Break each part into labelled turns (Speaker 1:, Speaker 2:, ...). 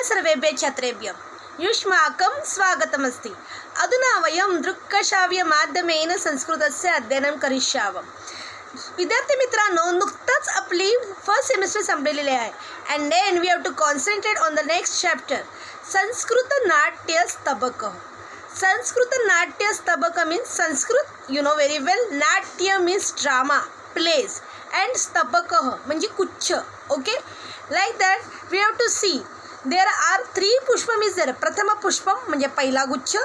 Speaker 1: सर्वेभ्यः छात्रेभ्यः युष्माकं स्वागतमस्ति। अधुना वयं दृक्श्राव्यमाध्यमेन संस्कृतस्य अध्ययनं करिष्यामः। विद्यार्थी मित्रांनो, नुकताच आपली फर्स्ट सेमिस्टर संपलेली आहे and then we have to concentrate on the next chapter Sanskrit नाट्य स्तबक. संस्कृत नाट्य स्तबक means Sanskrit you know very well. नाट्य मीन्स ड्रामा प्लेज अँड स्तबक म्हणजे गुच्छ. Okay, like that we have to see there are 3 पुष्पम इज देर. प्रथम पुष्पम म्हणजे पहिला गुच्छ,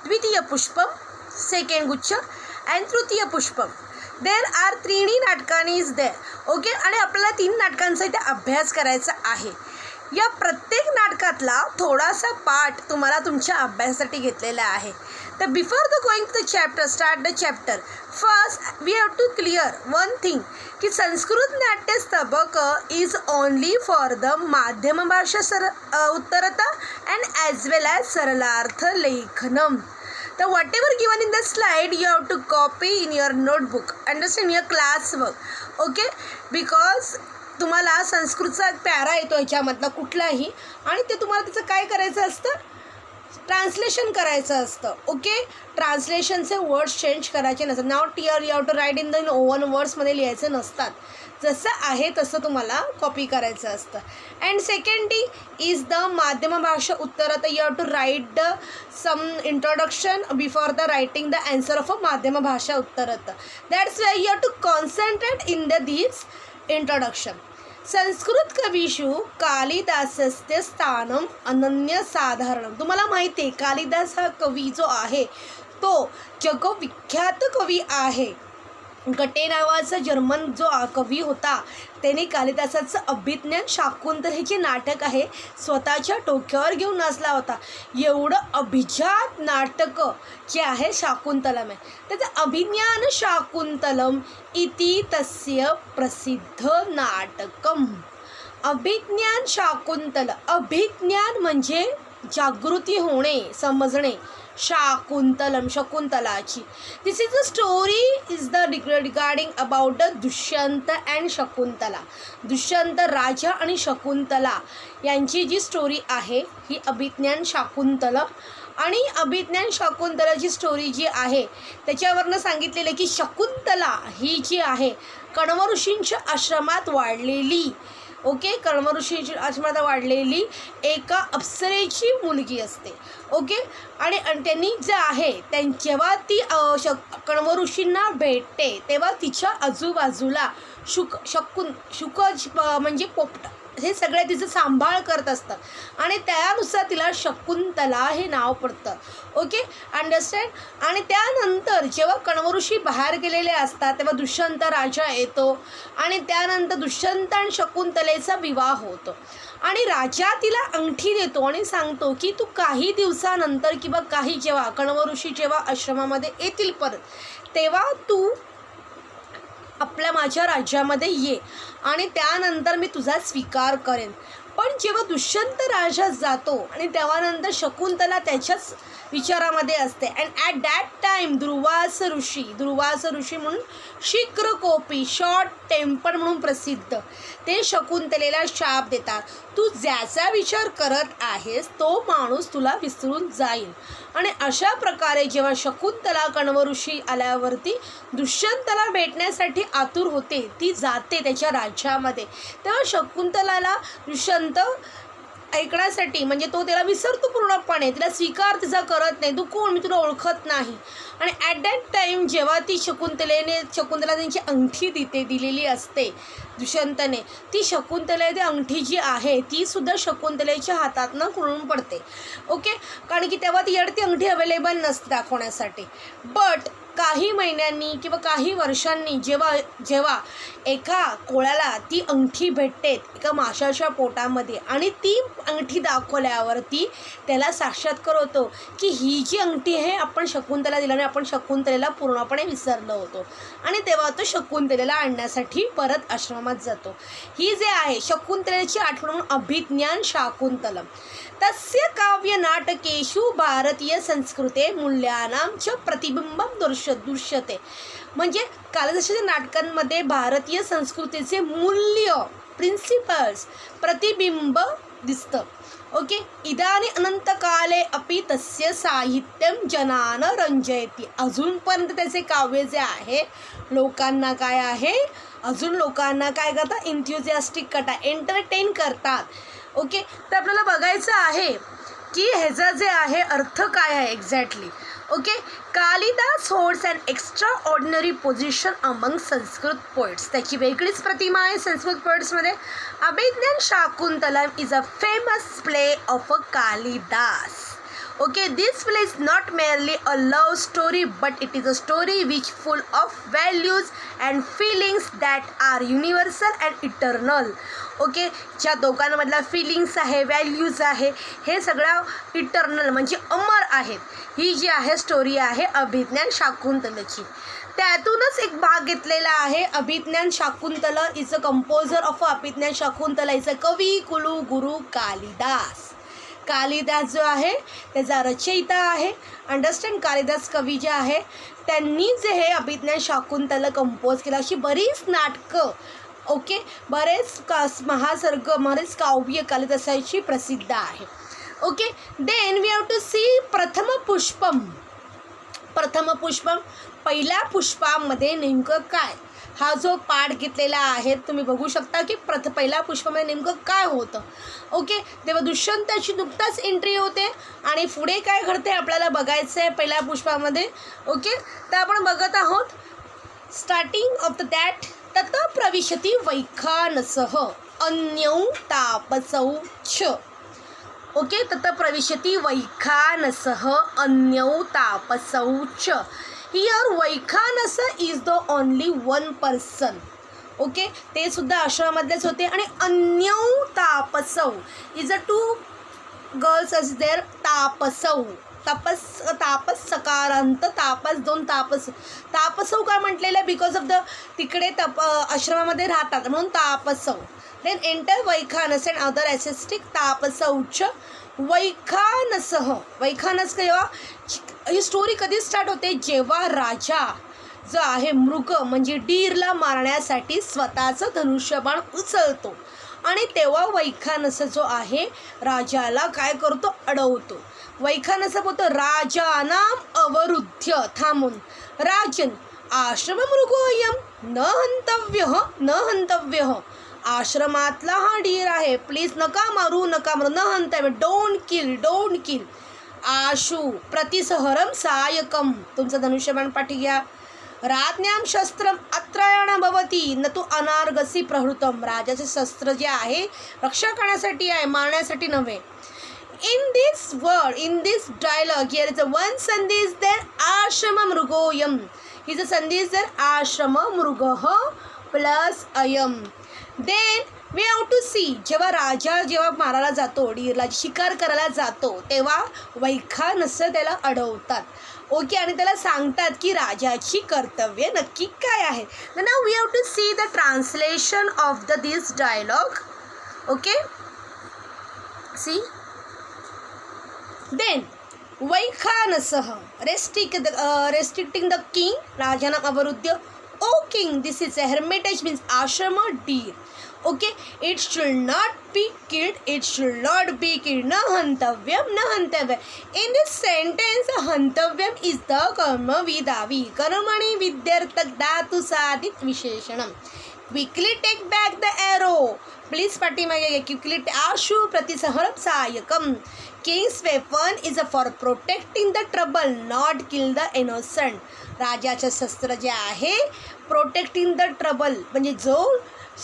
Speaker 1: द्वितीय पुष्पम सेकंड गुच्छ अँड तृतीय पुष्पम. देर आर 3 नाटकांनी इज देर. ओके, आणि आपल्याला 3 नाटकांचा इथे अभ्यास करायचा आहे. या प्रत्येक नाटकातला थोडासा पार्ट तुम्हाला तुमच्या अभ्यासासाठी घेतलेला आहे. तर before the going to the chapter start the chapter first we have to clear one thing की संस्कृत नाट्य स्तबक इज ओनली फॉर द माध्यम भाषा उत्तरता अँड ॲज वेल ॲज सरलार्थ लेखनम. तर whatever given in the slide you have to copy in your notebook, understand, your class work. Okay, because तुम्हाला संस्कृतचा एक पॅरा येतो ह्याच्यामधला कुठलाही, आणि ते तुम्हाला त्याचं काय करायचं असतं, ट्रान्सलेशन करायचं असतं. ओके, ट्रान्सलेशनचे वर्ड्स चेंज करायचे नसतात. Not you have to write in the own वर्ड्समध्ये लिहायचं नसतात. जसं आहे तसं तुम्हाला कॉपी करायचं असतं. अँड सेकंडली इज द माध्यम भाषा उत्तरता. You have to write the some introduction before the writing the answer of a माध्यम भाषा उत्तरता. That's why you have to concentrate in the this introduction. Sanskrit कवीषु कालिदासस्य स्थानम अनन्यसाधारणम. तुम्हाला माहिती आहे कालिदास हा कवी जो आहे तो जगविख्यात कवी आहे. गटे नावाचा जर्मन जो कवी होता त्याने कालिदासाचं अभिज्ञान शाकुंतल हे जे नाटक आहे स्वतःच्या डोक्यावर घेऊन नाचला होता. एवढं अभिजात नाटक जे आहे शाकुंतलम आहे. त्याचं अभिज्ञान शाकुंतलम इति तस्य प्रसिद्ध नाटकम. अभिज्ञान शाकुंतल. अभिज्ञान म्हणजे जागृती होणे, समजणे. शाकुंतलम शकुंतलाची. This is a story is the regarding about the Dushyant and Shakuntala. Dushyant राजा आणि शकुंतला यांची जी स्टोरी आहे ही अभिज्ञान शाकुंतलम. आणि अभिज्ञान शाकुंतलाची स्टोरी जी आहे त्याच्यावरनं सांगितलेलं की शकुंतला ही जी आहे कण्व ऋषींच्या आश्रमात वाढलेली. ओके, कण्व ऋषींच्या आश्रमात वाढलेली एका अप्सरेची मुलगी असते. ओके, आणि त्यांनी जे आहे जेव्हा ती कण्व ऋषींना भेटते तेव्हा तिच्या आजूबाजूला शुक म्हणजे पोपट हे सगळे तिचं सांभाळ करत असतात आणि त्यानुसार तिला शकुंतला हे नाव पडतं. Okay, understand. आणि त्यानंतर जेव्हा कण्व ऋषी बाहेर गेलेले असतात तेव्हा दुष्यंत राजा येतो आणि त्यानंतर दुष्यंत आणि शकुंतलेचा विवाह होतो आणि राजा तिला अंगठी देतो आणि सांगतो की तू काही दिवसानंतर किंवा काही जेव्हा कण्व ऋषी जेव्हा आश्रमामध्ये येतील परत तेव्हा तू माझ्या राज्यामध्ये ये आणि त्यानंतर मी तुझा स्वीकार करेन. पण जेव्हा दुष्यंत राजा जातो आणि तेव्हानंतर शकुंतला त्याच्याच विचारामध्ये असते. And at that time Durvas ऋषी म्हणून शीघ्रकोपी शॉर्ट टेम्पर म्हणून प्रसिद्ध ते शकुंतलेला शाप देतात. तू ज्याचा विचार करत आहेस तो माणूस तुला विसरून जाईल. आणि अशा प्रकारे जेव्हा शकुंतला कण्व ऋषी आल्यावरती दुष्यंतला भेटण्यासाठी आतुर होते, ती जाते त्याच्या राज्यामध्ये. तेव्हा शकुंतलाला दुष्यंत ऐकण्यासाठी म्हणजे तो त्याला विसरतो पूर्णपणे, तिला स्वीकार तिचा करत नाही. तू कोण, मी तुला ओळखत नाही. आणि ॲट दॅट टाईम जेव्हा ती शकुंतला त्यांची अंगठी दिलेली असते दुष्यंतने, ती शकुंतला ती अंगठी जी आहे ती सुद्धा शकुंतलेच्या हातातनं कुळून पडते. ओके, कारण की तेव्हा ती अंगठी अवेलेबल नसते दाखवण्यासाठी. बट काही महिन्यांनी किंवा काही वर्षांनी जेव्हा एका कोळ्याला ती अंगठी भेटते एका माशाच्या पोटामध्ये आणि ती अंगठी दाखवल्यावरती त्याला साक्षात्कार होतो की ही जी अंगठी आहे आपण शकुंतला दिल्याने आपण शकुंतलेला पूर्णपणे विसरलो होतो. आणि तेव्हा तो शकुंतलेला आणण्यासाठी परत आश्रमात जातो. ही जे आहे शकुंतलेची आठवण म्हणून अभिज्ञान शाकुंतलम. तस्य काव्य नाटकेषु भारतीय संस्कृते मूल्यानां च प्रतिबिंबम दृश्यते. म्हणजे कालिदासाच्या नाटकांमध्ये भारतीय संस्कृतीचे मूल्य प्रिन्सिपल्स प्रतिबिंब दिसतं. ओके. इदानी अनंतकाले अपि तस्य साहित्यम जनान रंजयती. अजूनपर्यंत त्याचे काव्य जे आहे लोकांना काय आहे, अजून लोकांना काय करतात, इंथ्युझियास्टिक करतात, एंटरटेन करतात. ओके. तर आपल्याला बघायचं आहे की ह्याचा जे आहे अर्थ काय आहे exactly. Okay. Kalidas holds an extraordinary position among Sanskrit poets. त्याची वेगळीच प्रतिमा आहे संस्कृत पोएट्समध्ये. Abhijnana Shakuntalam is a famous play of a Kalidas. Okay, this play is not merely a love story, but it is a story which full of values and feelings that are universal and eternal. Okay. ज्या दोघांमधला feelings आहे, values आहे, हे सगळं eternal म्हणजे अमर आहेत. ही जी आहे story आहे अभिज्ञान शाकुंतलची. त्यातूनच एक भाग घेतलेला आहे. Abhijnana Shakuntal is a composer of Abhijnana Shakuntala is a कवी कुलू गुरु कालिदास. कालिदास जो आहे त्याचा रचयिता आहे. अंडरस्टँड. कालिदास कवी जे आहे त्यांनी जे हे अभिज्ञान शाकुंतल कंपोज केलं. अशी बरीच नाटकं, ओके, बरेच बरेच काव्य कालिदासाची प्रसिद्ध आहे. Okay. Then we have to see प्रथम पुष्पम. प्रथम पुष्पम, पहिल्या पुष्पामध्ये नेमकं काय, हा जो पाठ घेतलेला आहे तुम्ही बघू शकता की पहिल्या पुष्पामध्ये नेमकं काय होतं. ओके. तेव्हा दुष्यंताची नुकताच एंट्री होते आणि पुढे काय घडते आपल्याला बघायचं आहे पहिल्या पुष्पामध्ये. ओके. तर आपण बघत आहोत स्टार्टिंग ऑफ द दॅट. तत प्रविशती वैखानसः अन्यौ तापसौ च. ओके. तत प्रविशती वैखानसः अन्यौ तापसौ च. Here Vaikhanas is the only one person. Okay. ते सुद्धा आश्रमामधलेच होते. आणि अन्यौ तापसौ is a two girls as there. तापसौ, तापस सकारांत, तापस दोन तापस. तापसौ काय म्हटलेलं आहे, बिकॉज ऑफ द तिकडे आश्रमामध्ये राहतात म्हणून तापसौ. Then enter Vaikhanas and other ascetic तापसौच वैखानसः. वैखानस जेव्हा ही स्टोरी कधी स्टार्ट होते, जेव्हा राजा जो आहे मृग म्हणजे डीरला मारण्यासाठी स्वतःचं धनुष्यबाण उचलतो आणि तेव्हा वैखानस जो आहे राजाला काय करतो, अडवतो. वैखानस बोलतो राजानाम अवरुद्ध्य, थांबून, राजन आश्रम मृगोयम न हंतव्य. आश्रमातला हा डीर आहे, प्लीज नका मारू, न हंतव्य. Don't kill. आशु प्रतिसहरम सायकम, तुमचं धनुष्यबाण पाठी घ्या. राज्ञाम शस्त्रम अत्रयण भवती न तू अनार्गसी प्रहृतम. राजाचे शस्त्र जे आहे रक्षा करण्यासाठी आहे, मारण्यासाठी नव्हे. In this dialogue, here is a one sandis there ashrama mrugoyam. He is a sandis there ashrama mrugah plus ayam. Then we have to see, जेव्हा मारायला जातो, डीरला शिकार करायला जातो, तेव्हा वैखानस त्याला अडवतात. ओके. आणि त्याला सांगतात की राजाची कर्तव्य नक्की काय आहे. Now we have to see the translation of this dialogue. Okay. See. Then वैखानसः restricting the king, राजाना अवरुद्ध. O king, this is a hermitage means ashrama deer. Okay, it should not be killed. Na hantavyam. In this sentence, hantavyam is the karma vidavi. Karmani vidyartak dhatu sadit visheshanam. Quickly take back the arrow. Please पाठीमागे quickly. Ashu प्रतिसहरम सायकम. King's weapon is for protecting the trouble, not kill the innocent. राजाचं शस्त्र जे आहे protecting the trouble म्हणजे जो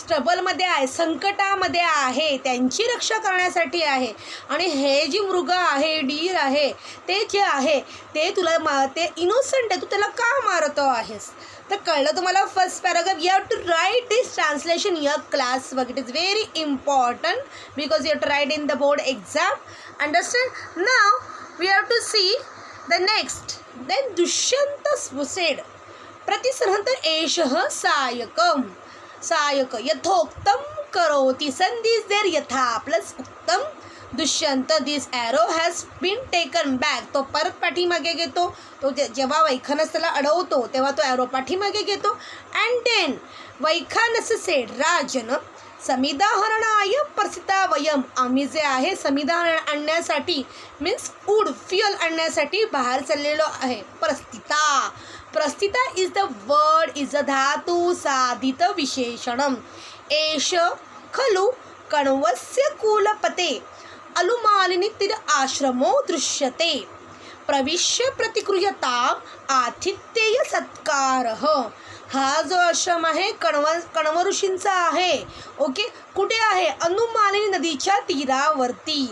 Speaker 1: ट्रबलमध्ये आहे, संकटामध्ये आहे, त्यांची रक्षा करण्यासाठी आहे. आणि हे जी मृग आहे, डीर आहे, ते जे आहे ते तुला ते इनोसंट आहे, तू त्याला का मारतो आहेस. तर कळलं तुम्हाला first paragraph. You have to write this translation your class work. It is very important because you have to write in the board exam. Understand. Now we have to see the next. Then Dushyant said प्रतिसहंत एषः सायक यथोक्तम करोति. संधीज there यथा plus उत्तम. Dushyant this arrow has been taken back. तो परत पाठीमागे घेतो. तो जेव्हा वैखानस त्याला अडवतो तेव्हा तो ॲरो पाठीमागे घेतो. अँड देन वैखानस सेड राजन समिदाहरणाय प्रस्थिता वयम, आम्ही जे आहे समिधा आणण्यासाठी मीन्स वूड फ्युअल आणण्यासाठी बाहेर चाललेलो आहे. प्रस्थिता, प्रस्थिता is the word, is a धातू साधित विशेषणम. एष खलु कण्वस्य कुलपते अलुमालिनी तिर आश्रमो दृश्यते. प्रविश्य प्रतिगृह्यताम आतिथ्येय सत्कारः. हा जो आश्रम आहे कण्व ऋषींचा आहे. ओके, कुठे आहे? अनुमालिनी नदीच्या तीरावरती.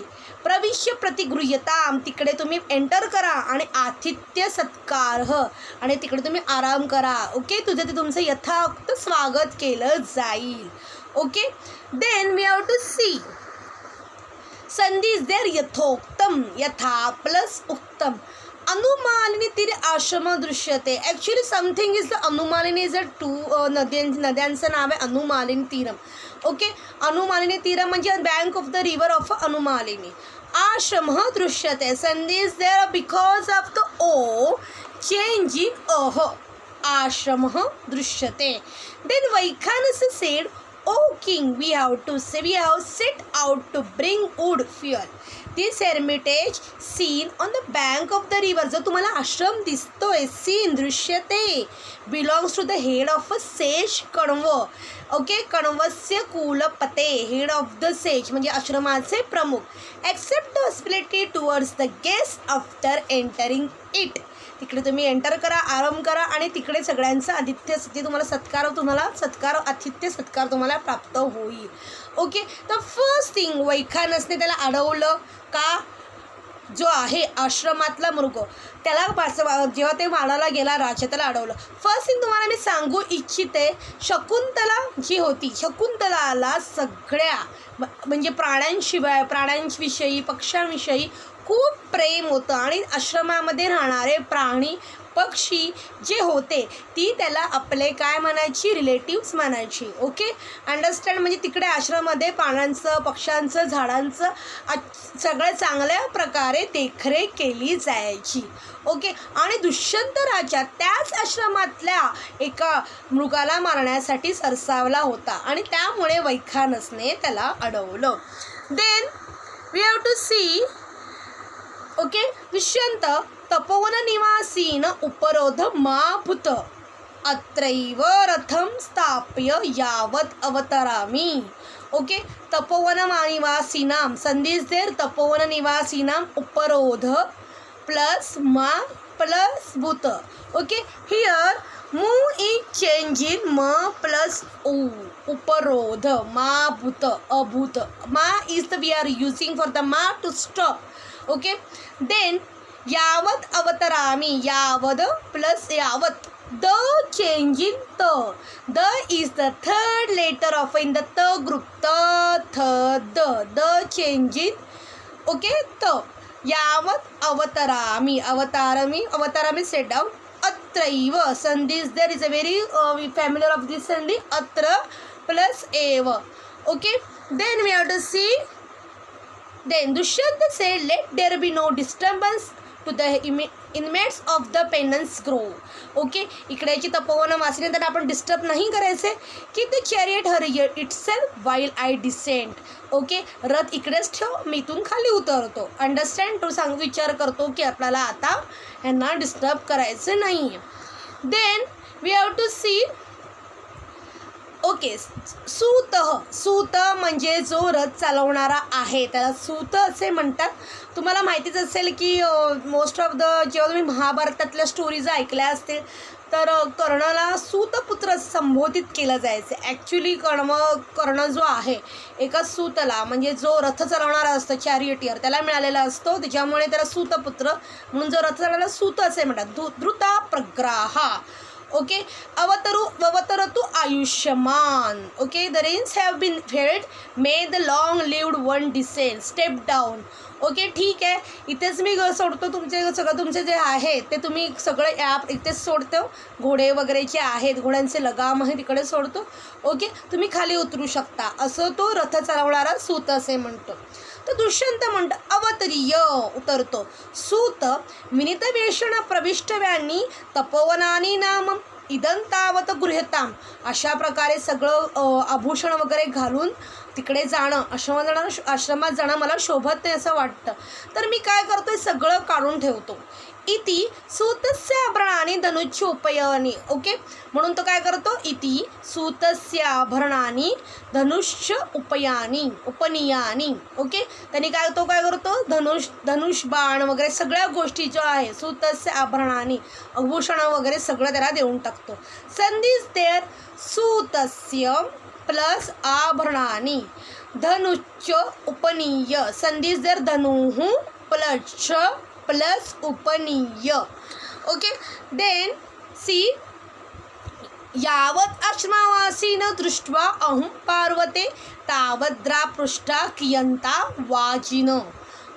Speaker 1: प्रविश्य प्रतिगृह्यताम, तिकडे तुम्ही एंटर करा आणि आतिथ्य सत्कार, आणि तिकडे तुम्ही आराम करा. ओके, ते तुमचं यथायुक्त स्वागत केलं जाईल. Okay, then we have to see संधी इज देअर. यथोक्तम, यथा प्लस उत्तम. अनुमालिनी तीर आश्रम दृश्यते. Actually something is the Anumalini is a two नद्यांचं नाव आहे अनुमालिनी तीरम. ओके, अनुमालिनी तीरम म्हणजे bank of the river of Anumalini. आश्रम दृश्यते. संधी is there because of the ओ चेंज इन अह. आश्रम दृश्यते. Then Vaikhanas said, O king, we have set out to bring wood fuel. This hermitage seen on the bank of the river, जो तुम्हाला आश्रम दिसतोय, seen दृश्यते, belongs to the head of a sage Kanva. Okay, कण्वस्य कुलपते, head of the sage म्हणजे आश्रमाचे प्रमुख. Except the hospitality towards the guest after entering it. तिकडे तुम्ही एंटर करा, आराम करा आणि तिकडे सगळ्यांचं तुम्हाला सत्कार आतिथ्य सत्कार तुम्हाला प्राप्त होईल. ओके, तर फर्स्ट थिंग वैखानसने त्याला अडवलं का? जो आहे आश्रमातला मृग त्याला जेव्हा ते मारायला गेला राजा, त्याला अडवलं. फर्स्ट थिंग तुम्हाला मी सांगू इच्छिते, शकुंतला जी होती, शकुंतलाला सगळ्या म्हणजे प्राण्यांविषयी पक्ष्यांविषयी खूप प्रेम होतं आणि आश्रमामध्ये राहणारे प्राणी पक्षी जे होते ती त्याला आपले काय म्हणायची, रिलेटिव्स म्हणायची. Okay, understand. म्हणजे तिकडे आश्रमामध्ये प्राण्यांचं पक्ष्यांचं झाडांचं सगळं चांगल्या प्रकारे देखरेख केली जायची. ओके, आणि दुष्यंत राजा त्याच आश्रमातल्या एका मृगाला मारण्यासाठी सरसावला होता आणि त्यामुळे वैखानसने त्याला अडवलं. Then we have to see. Okay, Dushyant तपोवन निवासीन उपरोध माभूत अत्रैव रथम स्थाप्य यावत अवतरामी. ओके, तपोवन निवासीनाम, संधी इज देअर. तपोवन निवासीनाम उपरोध प्लस मा प्लस भूत. ओके, हिअर मू इज चेंज इन म प्लस ऊ. उपरोध मा भूत अभूत. मा is the we are using for the मा टू स्टॉप. ओके, देन यावत अवतरामी, यावद प्लस यावत, द चेंज इन त. The is the third letter of in the त group. The change in. Okay, त. यावत अवतरामी, अवतारामी सेट डाऊन. अत्रैव, संधी is there, is a very familiar of this संधी. अत्र प्लस एव. Okay, then we have to see. Then Dushyanta said, let there be no disturbance to the inmates of the penance grove. Okay, इकडेची तपोवन वासिनी तर आपण disturb नाही करायचे. की the chariot here itself while I descent. Okay, रथ इकडेच ठेव, मी इथून खाली उतरतो. अंडरस्टँड. तो विचार करतो की आपल्याला आता ह्यांना डिस्टर्ब करायचं नाही. Then we have to see. Okay, सूत म्हणजे जो रथ चालवणारा आहे त्याला सूत असे म्हणतात. तुम्हाला माहितीच असेल की मोस्ट ऑफ द जेव्हा तुम्ही महाभारतातल्या स्टोरीज ऐकल्या असतील तर कर्णाला सूतपुत्र संबोधित केलं जायचं. ॲक्च्युली कर्ण जो आहे एका सूतला म्हणजे जो रथ चालवणारा असतो चॅरियटियर त्याला मिळालेला असतो, त्याच्यामुळे त्याला सूतपुत्र म्हणून जो रथ चालवणारा सूत असे म्हणतात. धृता प्रग्राहा. ओके, अवतरतु आयुष्यमान. Okay, the reins have been held, may the long lived one descend, step down. Okay, ठीक आहे, इथेच मी सोडतो. तुमचे जे आहे ते तुम्ही सगळं ॲप इथेच सोडतो. घोडे वगैरे जे आहेत, घोड्यांचे लगाम आहे तिकडे सोडतो. ओके, तुम्ही खाली उतरू शकता, असं तो रथ चालवणारा सूत असे म्हणतो. तर दुष्यंत म्हणतो अवतरीय, उतरतो. सूत विनितवेषण प्रविष्टव्यांनी तपोवनानी नाम इदं तावत गृह्यताम, अशा प्रकारे सगळं आभूषण वगैरे घालून तिकडे जाणं, आश्रमात जाणं मला शोभत नाही असं वाटतं. तर मी काय करतोय, सगळं काढून ठेवतो. इति सूतस्य आभरणानि धनुच्य उपयानी. ओके, म्हणून तो काय करतो, इति सूतस्य आभरणानि धनुष्य उपनियानी. ओके, त्यांनी काय करतो धनुष बाण वगैरे सगळ्या गोष्टी ज्या आहे सूतस्य आभरणानि आभूषण वगैरे सगळं त्याला देऊन टाकतो. संधीज देर सूतस्य प्लस आभरणानि धनुच्य उपनीय. संधीज देर धनुः प्लस उपनीय. ओके, देन सी यावत आश्रमवासीन दृष्ट्वा अहं पार्वते तावद्रापृष्ठा कियंता वाजिन.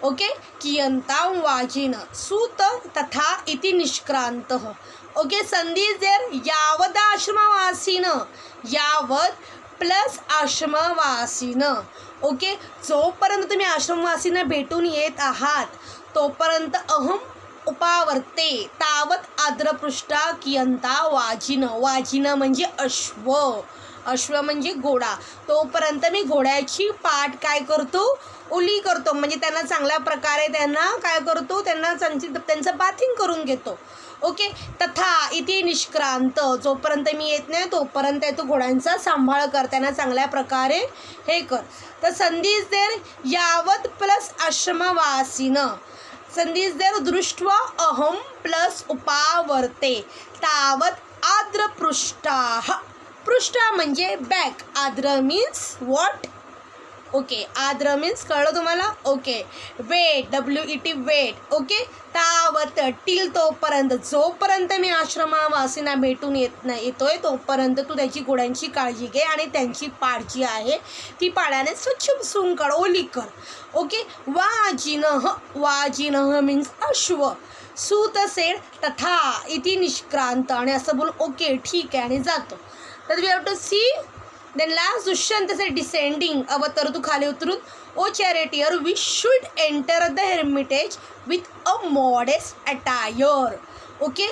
Speaker 1: ओके, कियंता वाजिन सूत तथा इति निष्क्रांतः. ओके, संधीज देर यावत आश्रमवासीन, यावत प्लस आश्रमवासीन. ओके, जोपर्यंत तुम्ही आश्रमवासींना भेटून येत आहात तोपर्यंत अहम उपावर्ते तावत आद्रपृष्ठा कियंता वाजिन. वाजिन म्हणजे अश्व म्हणजे घोडा. तोपर्यंत मी घोड्याची पाठ काय करतो, ओली करतो, म्हणजे त्यांना चांगल्या प्रकारे त्यांना काय करतो, त्यांचं बाथिंग करून घेतो. ओके, तथा इथे निष्क्रांत, जोपर्यंत मी येत नाही तोपर्यंत तो घोड्यांचा सांभाळ कर, त्यांना चांगल्या प्रकारे हे कर. तर संधीज देर यावत प्लस आश्रमवासीन, संधीज देर दृष्ट्वा अहम प्लस उपावर्ते तावत आद्रपृष्ठाः. पृष्ठा म्हणजे बॅक, आद्र मीन्स वॉट. ओके, आद्र मीन्स कळलं तुम्हाला. Okay, wait, WET wait. Okay, तावत टिल तोपर्यंत, जोपर्यंत मी आश्रमवासींना भेटून येतोय तोपर्यंत तू त्याची घोड्यांची काळजी घे आणि त्यांची पाठ जी आहे ती पाण्याने स्वच्छ पुसून काढ, ओली कर. ओके, वाजिनः मीन्स अश्व. सूत सेड तथा इति निष्क्रांत, आणि असं बोलून ओके ठीक आहे आणि जातो. तर we have to see. Then last Dushyant say descending, अवतर तू खाली उतरून, O charioteer we should enter the hermitage with a modest attire. Okay,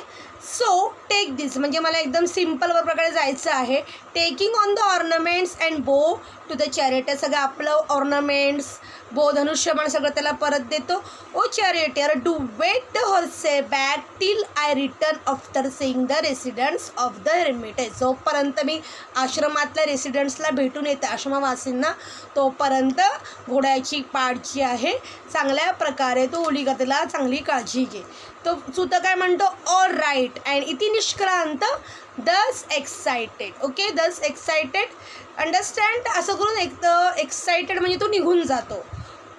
Speaker 1: so take this, म्हणजे मला एकदम सिम्पल प्रकारे जायचं आहे. Taking on the ornaments and bow to the charioteer, सगळं आपलं ऑर्नामेंट्स बो धनुष्यबाण सगळं त्याला परत देतो. O charioteer do wait the horse back till I return after seeing the residents of the hermitage. जोपर्यंत मी आश्रमातल्या रेसिडेंट्सला भेटून येते, आश्रमवासींना, तोपर्यंत घोड्याची पाठ जी आहे चांगल्या प्रकारे तो ओली त्याला चांगली काळजी घे. तो सुत काय म्हणतो, ऑल राईट अँड इति निष्क्रांत दस एक्सायटेड. ओके, दस एक्सायटेड अंडरस्टँड, असं करून एक्सायटेड म्हणजे तो निघून जातो.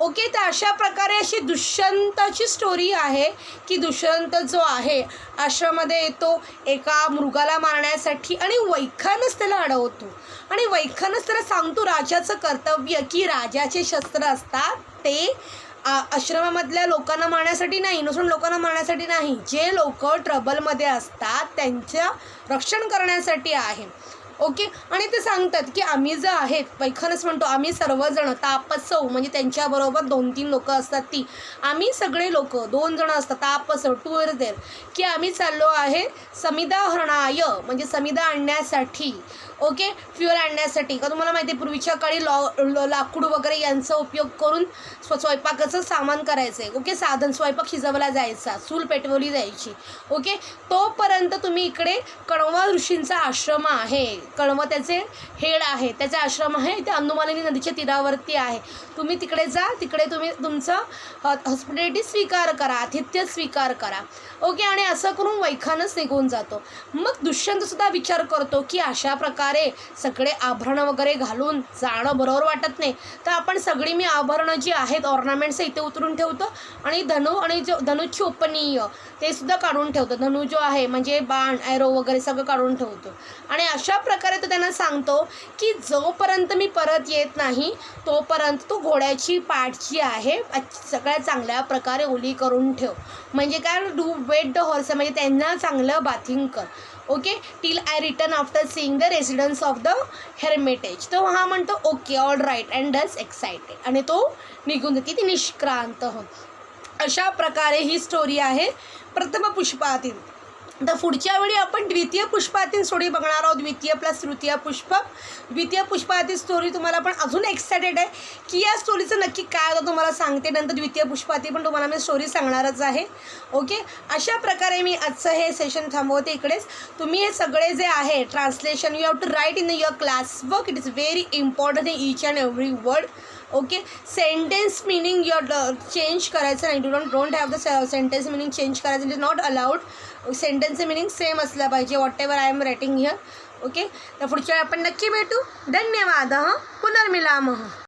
Speaker 1: ओके, तर अशा प्रकारे अशी दुष्यंताची स्टोरी आहे की दुष्यंत जो आहे आश्रमामध्ये येतो एका मृगाला मारण्यासाठी आणि वैखानच त्याला अडवतो आणि वैखानच त्याला सांगतो राजाचं कर्तव्य की राजाचे शस्त्र असतात ते आश्रमामधल्या लोकांना मारण्यासाठी नाही, इनोसंट लोकांना मारण्यासाठी नाही, जे लोक ट्रबलमध्ये असतात त्यांचं रक्षण करण्यासाठी आहे. ओके, आणि ते सांगतात की आम्ही जे आहेत, वैखानस म्हणतो आम्ही सर्वजण तापसव, म्हणजे त्यांच्याबरोबर 2-3 लोक असतात ती, आम्ही सगळे लोक 2 जण असतात, तापसव 2 इज देअर, की आम्ही चाललो आहे समिदाहरणाय, म्हणजे समिदा आणण्यासाठी. ओके, फ्युअल आणण्यासाठी. का तुम्हाला माहिती आहे पूर्वीच्या काळी लाकूड वगैरे यांचा उपयोग करून स्वयंपाकाचं सामान करायचं आहे. ओके, साधन स्वयंपाक शिजवला जायचा, चूल पेटवली जायची. ओके, तोपर्यंत तुम्ही इकडे कण्व ऋषींचा आश्रम आहे, कण्व त्याचे हेड आहे, त्याचा आश्रम आहे, ते अंदुमालिनी नदीच्या तीरावरती आहे. तुम्ही तिकडे जा, तिकडे तुम्ही तुमचं हॉस्पिटॅलिटी स्वीकार करा, आतिथ्य स्वीकार करा. ओके, आणि असं करून वैखानच निघून जातो. मग दुष्यंतसुद्धा विचार करतो की अशा प्रकारे सगळे आभरणं वगैरे घालून जाणं बरोबर वाटत नाही, तर आपण सगळी मी आभरणं जी आहेत ऑर्नामेंट्स इथे उतरून ठेवतो आणि जो धनुची उपनीय ते सुद्धा काढून ठेवतो. धनु जो आहे म्हणजे बाण, ॲरो वगैरे सगळं काढून ठेवतो. आणि अशा प्रकारे तो त्यांना सांगतो की जोपर्यंत मी परत येत नाही तोपर्यंत तू घोड्याची पाठ जी आहे सगळ्या चांगल्या प्रकारे ओली करून ठेव. म्हणजे काय, डू वेट द हॉर्स, म्हणजे त्यांना चांगलं बाथिंग कर. Okay, till I return after seeing the residents of the hermitage. तो हा म्हणतो okay all right and does excited, आणि तो निघून जाते, ती निष्क्रांत हो. अशा प्रकारे ही स्टोरी आहे प्रथम पुष्पातील. तर पुढच्या वेळी आपण द्वितीय पुष्पातील स्टोरी बघणार आहोत. द्वितीय प्लस तृतीय पुष्प. द्वितीय पुष्पातील स्टोरी तुम्हाला पण अजून एक्सायटेड आहे की या स्टोरीचं नक्की काय होतं तुम्हाला सांगते. नंतर द्वितीय पुष्पातील पण तुम्हाला मी स्टोरी सांगणारच आहे. ओके, अशा प्रकारे मी आजचं हे सेशन थांबवते इकडेच. तुम्ही हे सगळे जे आहे translation you have to write in your class work. It is very important in each and every word. Okay, sentence meaning your change करायचं नाही. Don't have the sentence meaning change करायचं. It is not allowed. सेंटेन्सचं meaning same असलं पाहिजे whatever I am writing here. Okay, तर पुढच्या वेळी आपण नक्की भेटू. धन्यवाद. पुनर्मिलामः.